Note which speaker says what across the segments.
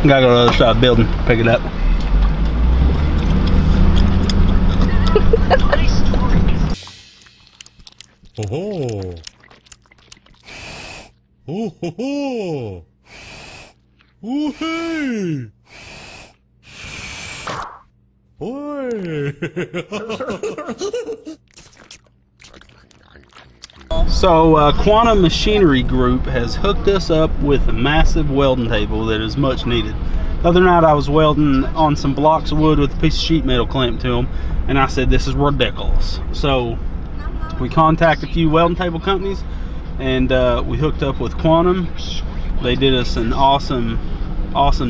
Speaker 1: Gotta go to the other side of the building, pick it up.
Speaker 2: Oh, oh, oh, oh, hey, boy.
Speaker 1: So Quantum Machinery Group has hooked us up with a massive welding table that is much needed. The other night I was welding on some blocks of wood with a piece of sheet metal clamped to them, and I said this is ridiculous. So we contacted a few welding table companies, and we hooked up with Quantum. They did us an awesome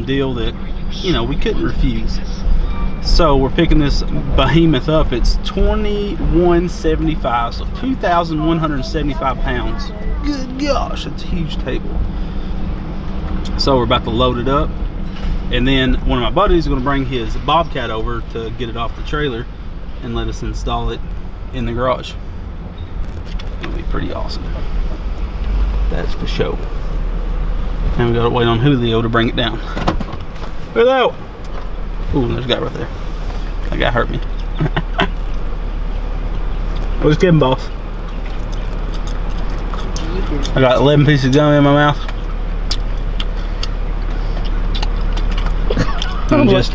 Speaker 1: deal that, you know, we couldn't refuse. So we're picking this behemoth up. It's 2175, so 2,175 pounds. Good gosh, it's a huge table. So we're about to load it up, and then one of my buddies is going to bring his Bobcat over to get it off the trailer and let us install it in the garage. It'll be pretty awesome. That's for sure. And we gotta wait on Julio to bring it down. Julio! Ooh, there's a guy right there. That guy hurt me. What's getting, boss? I got 11 pieces of gum in my mouth. I'm just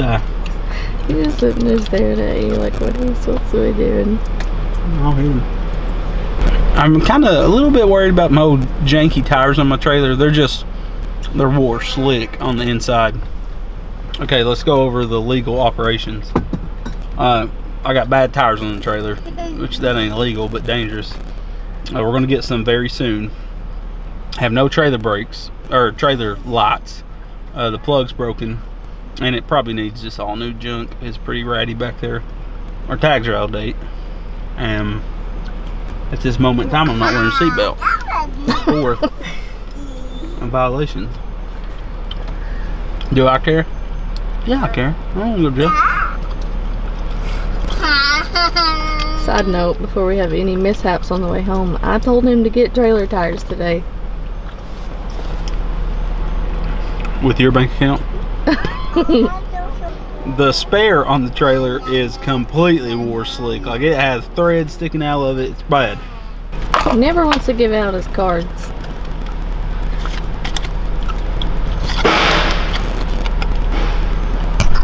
Speaker 3: He just sitting there staring at you like, what are you supposed to be doing?
Speaker 1: I'm kind of a little bit worried about my old janky tires on my trailer. They're wore slick on the inside. Okay, let's go over the legal operations. I got bad tires on the trailer, which that ain't illegal but dangerous. We're gonna get some very soon. Have no trailer brakes or trailer lights. The plug's broken, and it probably needs just all new junk. It's pretty ratty back there. Our tags are out of date, and at this moment in time I'm not wearing a seatbelt. Fourth, a violation. Do I care? Yeah, I care. I don't go to jail.
Speaker 3: Side note, before we have any mishaps on the way home, I told him to get trailer tires today.
Speaker 1: With your bank account? The spare on the trailer is completely wore slick. Like, it has threads sticking out of it. It's bad.
Speaker 3: He never wants to give out his cards.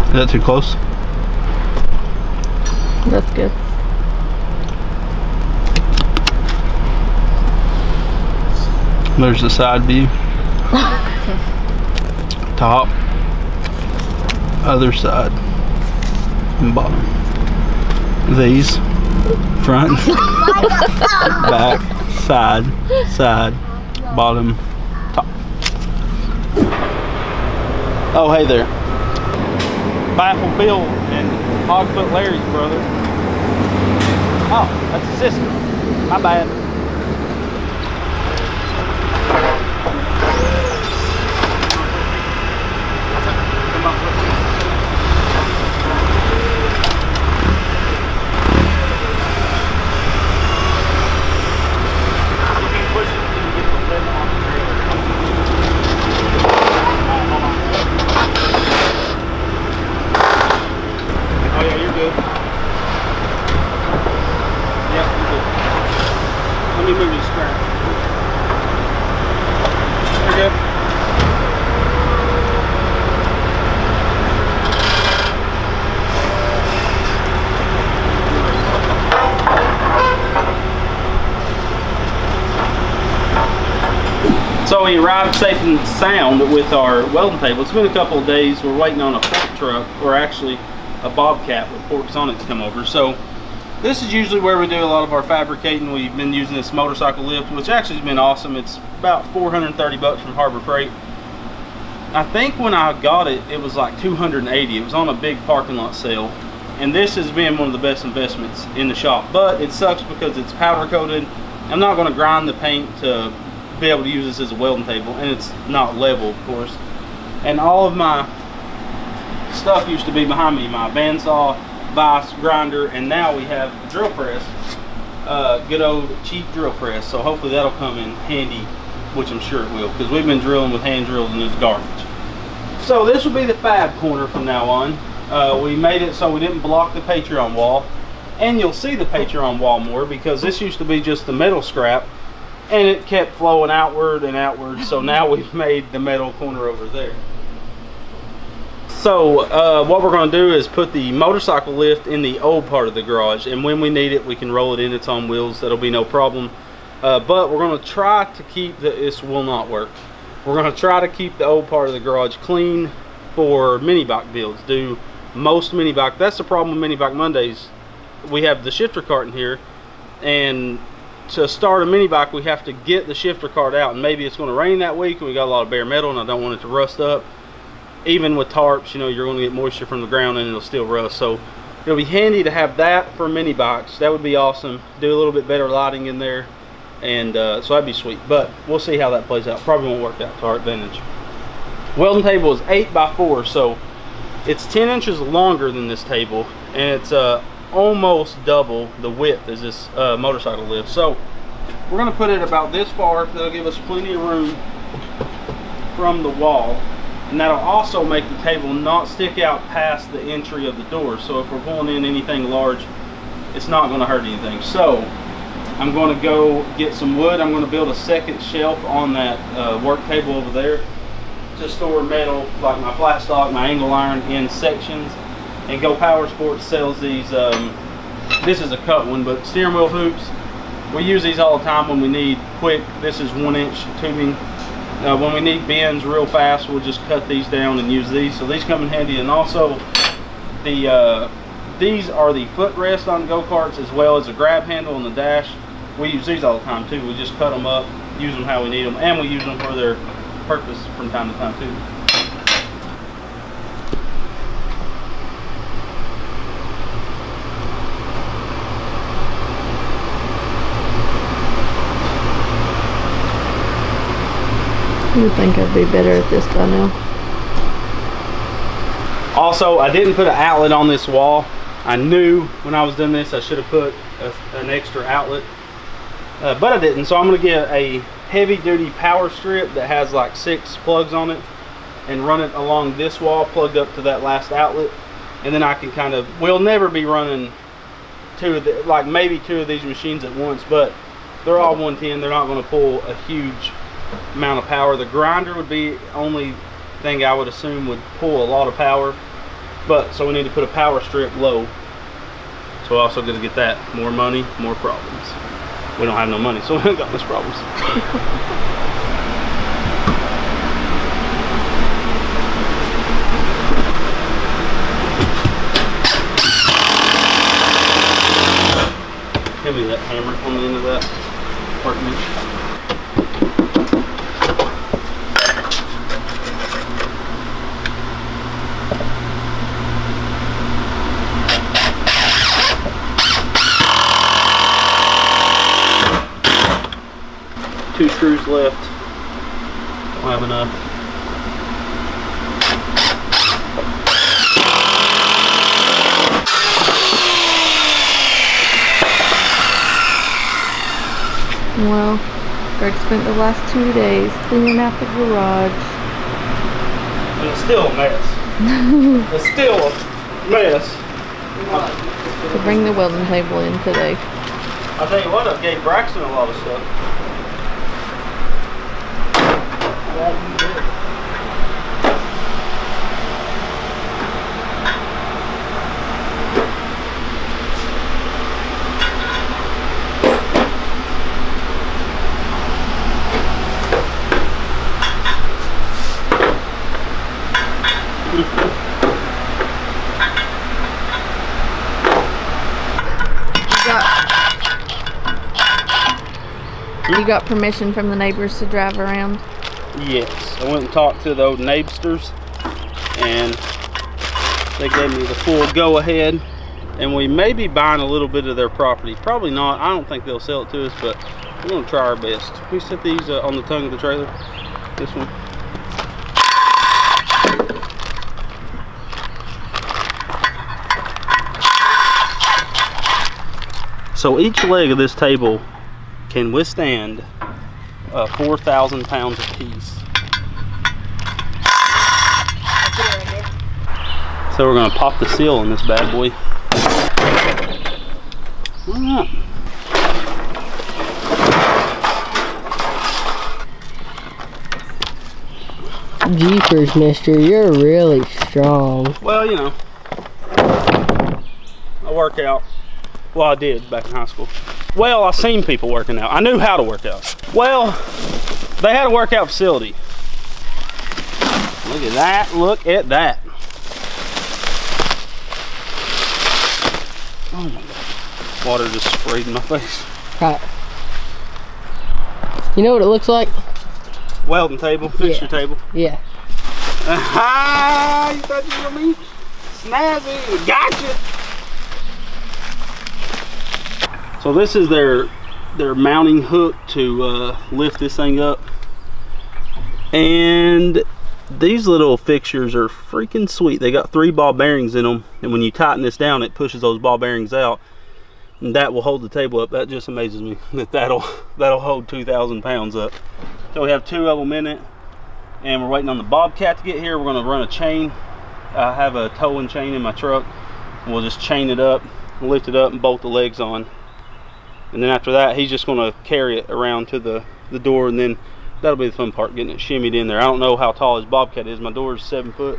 Speaker 1: Is that too close?
Speaker 3: That's good.
Speaker 1: There's the side view. Top. Other side. And bottom. These. Front. Back. Side. Side. Bottom. Top. Oh, hey there. Baffle Bill and Hogfoot Larry's brother. Oh, that's his sister. My bad. So we arrived safe and sound with our welding table. It's been a couple of days. We're waiting on a fork truck, or actually a Bobcat with forks on it to come over. So this is usually where we do a lot of our fabricating. We've been using this motorcycle lift, which actually has been awesome. It's about 430 bucks from Harbor Freight. I think when I got it, it was like 280. It was on a big parking lot sale. And this has been one of the best investments in the shop. But it sucks because it's powder coated. I'm not going to grind the paint to be able to use this as a welding table, and it's not level, of course. And all of my stuff used to be behind me, my bandsaw, vise, grinder, and now we have a drill press, good old cheap drill press. So hopefully that'll come in handy, which I'm sure it will, because we've been drilling with hand drills and it's garbage. So this will be the fab corner from now on. We made it so we didn't block the Patreon wall. And you'll see the Patreon wall more because this used to be just the metal scrap. And it kept flowing outward and outward. So now we've made the metal corner over there. So what we're going to do is put the motorcycle lift in the old part of the garage. And when we need it, we can roll it in its own wheels. That'll be no problem. But we're going to try to keep this will not work. We're going to try to keep the old part of the garage clean for mini bike builds. Do most mini bike. That's the problem with Mini Bike Mondays. We have the shifter cart in here, and to start a mini bike we have to get the shifter cart out, and maybe it's going to rain that week and we got a lot of bare metal and I don't want it to rust up. Even with tarps, you know, you're going to get moisture from the ground and it'll still rust. So it'll be handy to have that for mini bikes. That would be awesome. Do a little bit better lighting in there, and so that'd be sweet. But we'll see how that plays out. Probably won't work out to our advantage. Welding table is 8x4, so it's 10 inches longer than this table, and it's almost double the width as this motorcycle lift. So we're going to put it about this far. That'll give us plenty of room from the wall, and that'll also make the table not stick out past the entry of the door. So if we're pulling in anything large, it's not going to hurt anything. So I'm going to go get some wood. I'm going to build a second shelf on that work table over there to store metal, like my flat stock, my angle iron, in sections. And Go Power Sports sells these, this is a cut one, but steering wheel hoops. We use these all the time when we need quick. This is 1-inch tubing. When we need bends real fast, we'll just cut these down and use these. So these come in handy. And also, these are the footrest on go-karts, as well as a grab handle on the dash. We use these all the time too. We just cut them up, use them how we need them, and we use them for their purpose from time to time too.
Speaker 3: You would think I'd be better at this by now.
Speaker 1: Also, I didn't put an outlet on this wall. I knew when I was doing this I should have put an extra outlet, but I didn't. So I'm going to get a heavy duty power strip that has like 6 plugs on it and run it along this wall, plugged up to that last outlet, and then I can kind of, we'll never be running like maybe 2 of these machines at once, but they're all 110. They're not going to pull a huge amount of power. The grinder would be only thing I would assume would pull a lot of power, but so we need to put a power strip low. So we're also going to get that. More money, more problems. We don't have no money, so we haven't got much problems. Give me that hammer on the end of that workbench. Two screws left. Don't have enough.
Speaker 3: Well, Greg spent the last 2 days cleaning out the garage.
Speaker 1: And it's still a mess. It's still a mess.
Speaker 3: To bring the welding table in today.
Speaker 1: I'll tell you what, I gave Braxton a lot of stuff.
Speaker 3: You got permission from the neighbors to drive around?
Speaker 1: Yes, I went and talked to the old neighbors, and they gave me the full go-ahead. And we may be buying a little bit of their property. Probably not. I don't think they'll sell it to us, but we're going to try our best. We set these on the tongue of the trailer. This one. So each leg of this table can withstand 4,000 pounds a piece. So we're gonna pop the seal on this bad boy. All right.
Speaker 4: Jeepers, mister, you're really strong.
Speaker 1: Well, you know, I work out. Well, I did back in high school. Well, I seen people working out. I knew how to work out. Well, they had a workout facility. Look at that, look at that. Oh my God. Water just sprayed in my face.
Speaker 4: Right. You know what it looks like?
Speaker 1: Welding table, fixture table.
Speaker 4: Yeah.
Speaker 1: Aha! You thought you were gonna be snazzy. Gotcha! So this is their mounting hook to lift this thing up. And these little fixtures are freaking sweet. They got 3 ball bearings in them, and when you tighten this down, it pushes those ball bearings out, and that will hold the table up. That just amazes me that that'll hold 2,000 pounds up. So we have 2 of them in it, and we're waiting on the bobcat to get here. We're going to run a chain. I have a towing chain in my truck, and we'll just chain it up, lift it up, and bolt the legs on. And then after that, he's just going to carry it around to the door, and then that'll be the fun part, getting it shimmied in there. I don't know how tall his bobcat is. My door is 7 foot.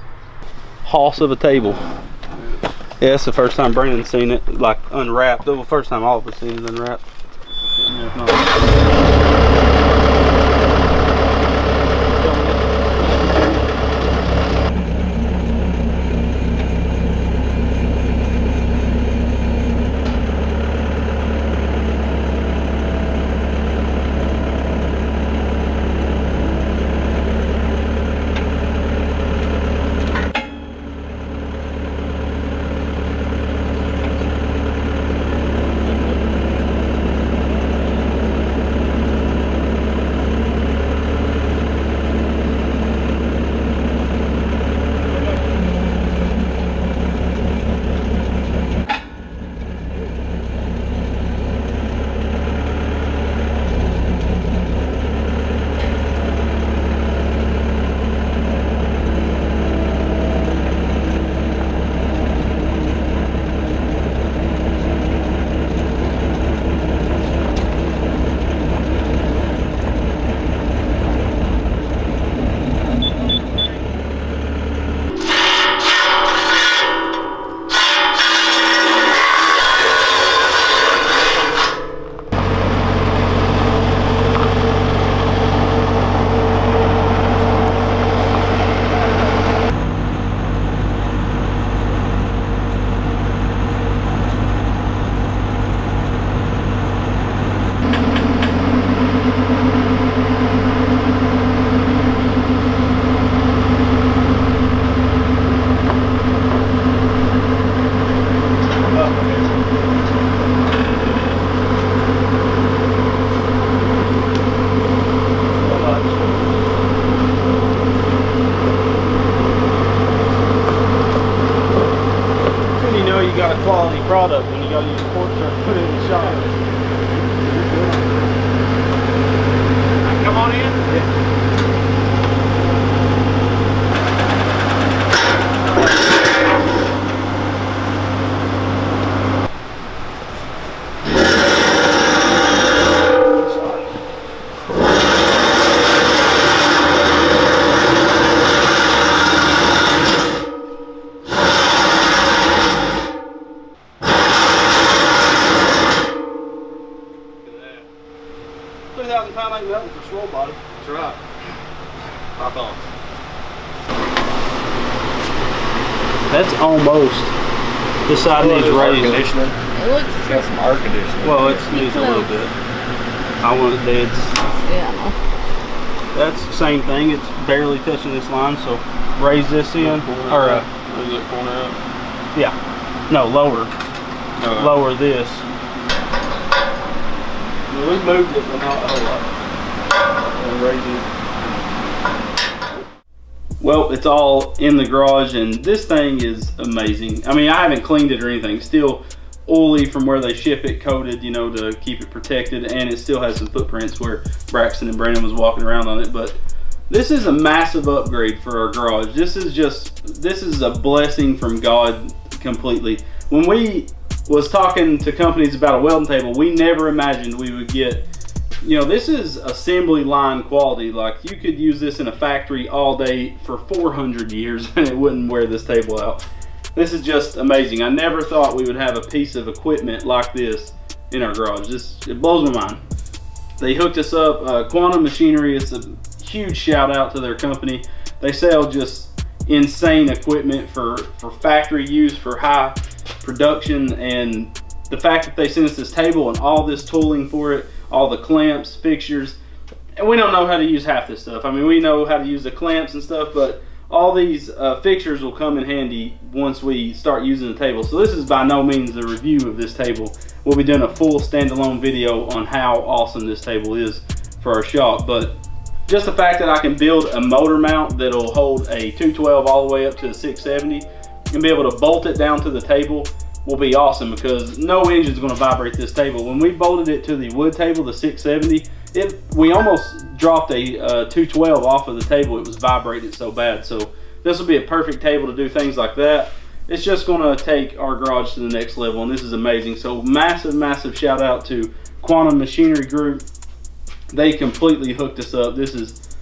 Speaker 1: Hoss of a table. Yeah, it's the first time Brandon's seen it like unwrapped. The first time all of us seen it unwrapped. Quality product when you got to use a pork truck to put it in the shop. Come on in? Yeah. 3,000 pound ain't nothing for swole body. That's right. I thought. That's almost. This side needs raised.
Speaker 5: Conditioning.
Speaker 3: It looks.
Speaker 5: It's got some air conditioning.
Speaker 1: Well, it needs a little bit. I want it dead.
Speaker 3: Yeah.
Speaker 1: That's the same thing. It's barely touching this line, so raise this in. Or
Speaker 5: is it corner out?
Speaker 1: Yeah. No, lower. Lower this. We moved it, but not a whole lot. And raise it. Well, it's all in the garage, and this thing is amazing. I mean, I haven't cleaned it or anything. Still oily from where they ship it, coated, you know, to keep it protected, and it still has some footprints where Braxton and Brandon was walking around on it. But This is a massive upgrade for our garage. This is a blessing from God completely. When we was talking to companies about a welding table, we never imagined we would get, you know, this is assembly line quality. Like, you could use this in a factory all day for 400 years and it wouldn't wear this table out. This is just amazing. I never thought we would have a piece of equipment like this in our garage. It blows my mind. They hooked us up, Quantum Machinery. It's a huge shout out to their company. They sell just insane equipment for factory use, for high production, and the fact that they sent us this table and all this tooling for it, all the clamps, fixtures, and we don't know how to use half this stuff. I mean, we know how to use the clamps and stuff, but all these fixtures will come in handy once we start using the table. So this is by no means a review of this table. We'll be doing a full standalone video on how awesome this table is for our shop, but just the fact that I can build a motor mount that'll hold a 212 all the way up to a 670 and be able to bolt it down to the table will be awesome, because no engine is going to vibrate this table. When we bolted it to the wood table, the 670, we almost dropped a 212 off of the table. It was vibrating so bad. So this will be a perfect table to do things like that. It's just going to take our garage to the next level, and this is amazing. So massive shout out to Quantum Machinery Group. They completely hooked us up. This is,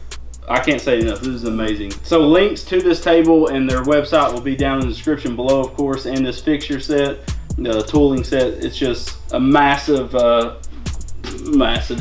Speaker 1: I can't say enough, this is amazing. So links to this table and their website will be down in the description below, of course, and this fixture set, the tooling set. It's just a massive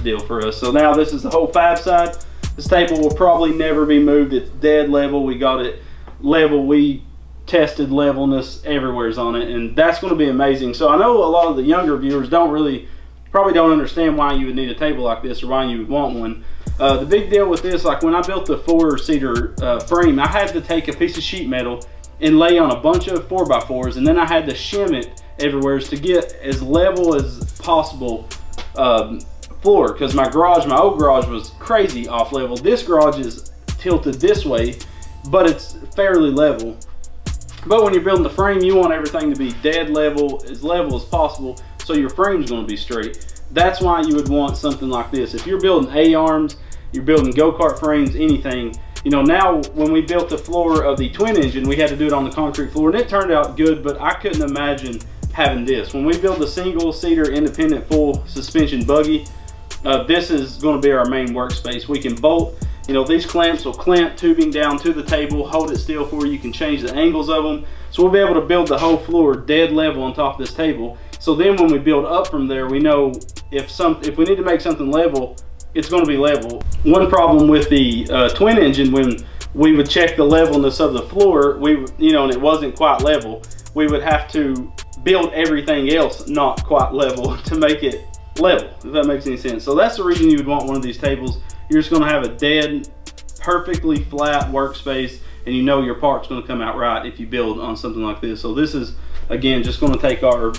Speaker 1: deal for us. So now this is the whole fab side. This table will probably never be moved. It's dead level. We got it level. We tested levelness everywhere's on it, and that's going to be amazing. So I know a lot of the younger viewers probably don't understand why you would need a table like this or why you would want one. The big deal with this, like when I built the 4-seater frame, I had to take a piece of sheet metal and lay on a bunch of 4x4s, and then I had to shim it everywhere to get as level as possible floor, because my old garage was crazy off level. This garage is tilted this way, but it's fairly level. But when you're building the frame, you want everything to be dead level as possible, so your frame's going to be straight. That's why you would want something like this. If you're building A-arms, you're building go-kart frames, anything, you know, now when we built the floor of the twin engine, we had to do it on the concrete floor, and it turned out good, but I couldn't imagine having this. When we build a single-seater independent full suspension buggy, this is going to be our main workspace. We can bolt, you know, these clamps will clamp tubing down to the table, hold it still for you. You can change the angles of them. So we'll be able to build the whole floor dead level on top of this table. So then when we build up from there, we know if we need to make something level, it's going to be level. One problem with the twin engine, when we would check the levelness of the floor, you know, and it wasn't quite level, we would have to build everything else not quite level to make it level, if that makes any sense. So that's the reason you would want one of these tables. You're just going to have a dead, perfectly flat workspace, and you know your part's going to come out right if you build on something like this. So this is, again, just going to take our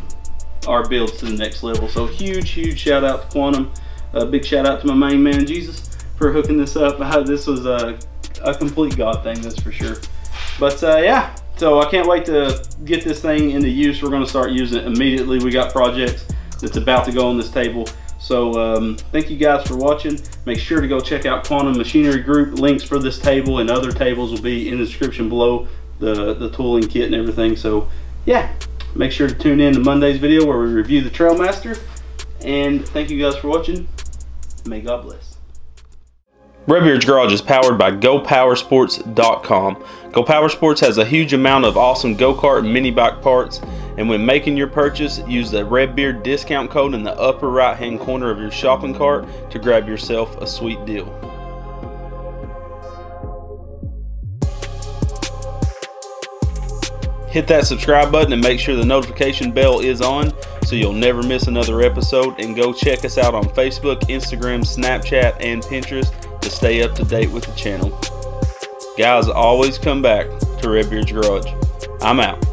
Speaker 1: builds to the next level. So huge shout out to Quantum. A big shout out to my main man Jesus for hooking this up. This was a complete God thing, that's for sure. But yeah, so I can't wait to get this thing into use. We're going to start using it immediately. We got projects that's about to go on this table. So thank you guys for watching. Make sure to go check out Quantum Machinery Group. Links for this table and other tables will be in the description below, the tooling kit and everything. So yeah, make sure to tune in to Monday's video where we review the Trailmaster. And thank you guys for watching. May God bless. Redbeard's Garage is powered by GoPowersports.com. GoPowersports has a huge amount of awesome go-kart and mini bike parts, and when making your purchase, use the Redbeard discount code in the upper right hand corner of your shopping cart to grab yourself a sweet deal. Hit that subscribe button and make sure the notification bell is on so you'll never miss another episode, and go check us out on Facebook, Instagram, Snapchat, and Pinterest to stay up to date with the channel. Guys, always come back to Redbeard's Garage. I'm out.